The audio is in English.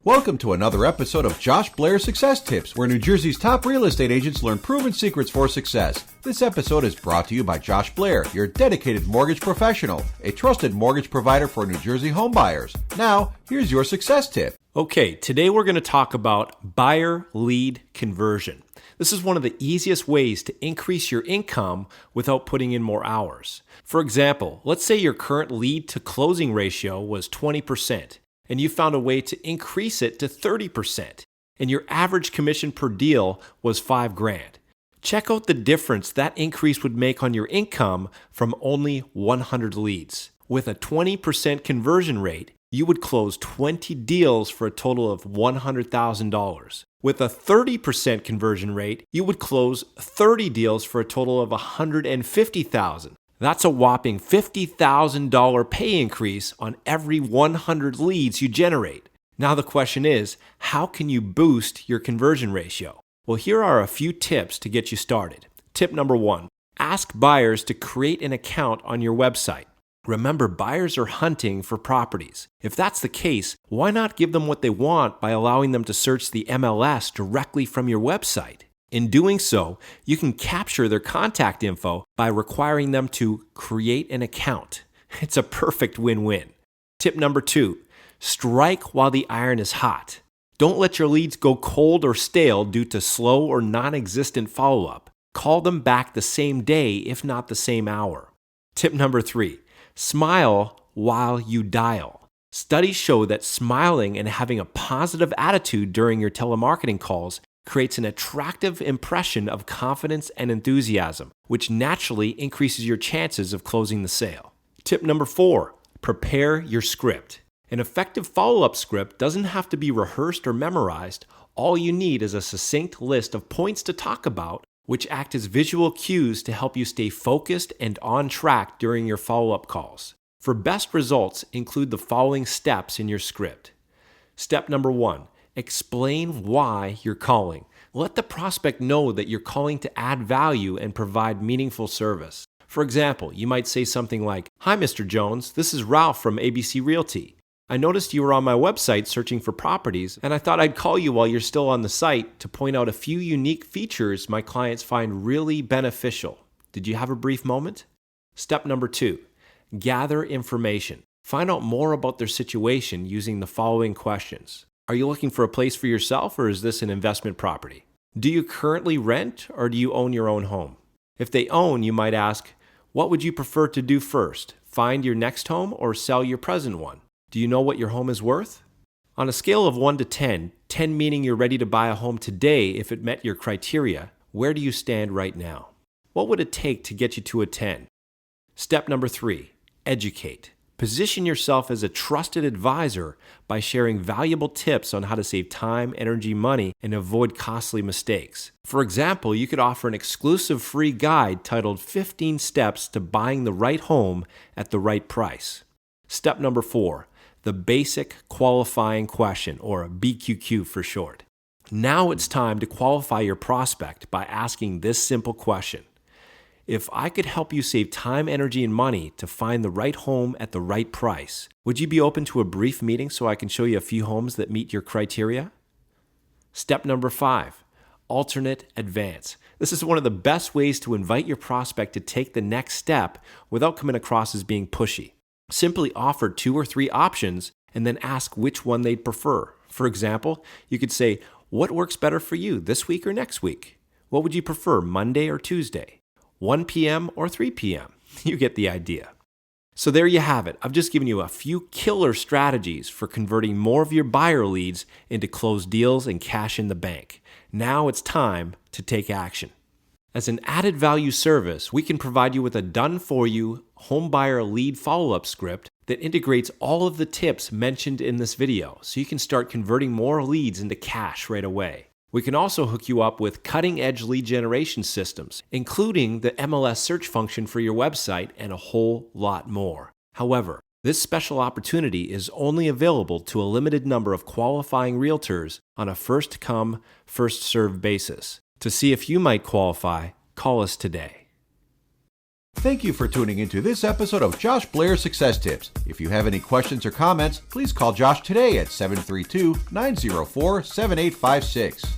Welcome to another episode of Josh Blair Success Tips, where New Jersey's top real estate agents learn proven secrets for success. This episode is brought to you by Josh Blair, your dedicated mortgage professional, a trusted mortgage provider for New Jersey homebuyers. Now, here's your success tip. Okay, today we're going to talk about buyer lead conversion. This is one of the easiest ways to increase your income without putting in more hours. For example, let's say your current lead to closing ratio was 20%. And you found a way to increase it to 30%, and your average commission per deal was $5,000. Check out the difference that increase would make on your income from only 100 leads. With a 20% conversion rate, you would close 20 deals for a total of $100,000. With a 30% conversion rate, you would close 30 deals for a total of $150,000. That's a whopping $50,000 pay increase on every 100 leads you generate. Now the question is, how can you boost your conversion ratio? Well, here are a few tips to get you started. Tip number 1, ask buyers to create an account on your website. Remember, buyers are hunting for properties. If that's the case, why not give them what they want by allowing them to search the MLS directly from your website? In doing so, you can capture their contact info by requiring them to create an account. It's a perfect win-win. Tip number 2, strike while the iron is hot. Don't let your leads go cold or stale due to slow or non-existent follow-up. Call them back the same day, if not the same hour. Tip number 3, smile while you dial. Studies show that smiling and having a positive attitude during your telemarketing calls creates an attractive impression of confidence and enthusiasm, which naturally increases your chances of closing the sale. Tip number 4, prepare your script. An effective follow-up script doesn't have to be rehearsed or memorized. All you need is a succinct list of points to talk about, which act as visual cues to help you stay focused and on track during your follow-up calls. For best results, include the following steps in your script. Step number 1, explain why you're calling. Let the prospect know that you're calling to add value and provide meaningful service. For example, you might say something like, "Hi, Mr. Jones, this is Ralph from ABC Realty. I noticed you were on my website searching for properties, and I thought I'd call you while you're still on the site to point out a few unique features my clients find really beneficial. Did you have a brief moment?" Step number 2, gather information. Find out more about their situation using the following questions. Are you looking for a place for yourself, or is this an investment property? Do you currently rent, or do you own your own home? If they own, you might ask, what would you prefer to do first? Find your next home or sell your present one? Do you know what your home is worth? On a scale of 1 to 10, 10 meaning you're ready to buy a home today if it met your criteria, where do you stand right now? What would it take to get you to a 10? Step number 3, educate. Position yourself as a trusted advisor by sharing valuable tips on how to save time, energy, money, and avoid costly mistakes. For example, you could offer an exclusive free guide titled 15 Steps to Buying the Right Home at the Right Price. Step number 4, the basic qualifying question, or BQQ for short. Now it's time to qualify your prospect by asking this simple question. If I could help you save time, energy, and money to find the right home at the right price, would you be open to a brief meeting so I can show you a few homes that meet your criteria? Step number 5, alternate advance. This is one of the best ways to invite your prospect to take the next step without coming across as being pushy. Simply offer 2 or 3 options and then ask which one they'd prefer. For example, you could say, what works better for you, this week or next week? What would you prefer, Monday or Tuesday? 1 p.m. or 3 p.m. You get the idea. So there you have it. I've just given you a few killer strategies for converting more of your buyer leads into closed deals and cash in the bank. Now it's time to take action. As an added value service, we can provide you with a done-for-you home buyer lead follow-up script that integrates all of the tips mentioned in this video, so you can start converting more leads into cash right away. We can also hook you up with cutting-edge lead generation systems, including the MLS search function for your website and a whole lot more. However, this special opportunity is only available to a limited number of qualifying realtors on a first-come, first-served basis. To see if you might qualify, call us today. Thank you for tuning into this episode of Josh Blair Success Tips. If you have any questions or comments, please call Josh today at 732-904-7856.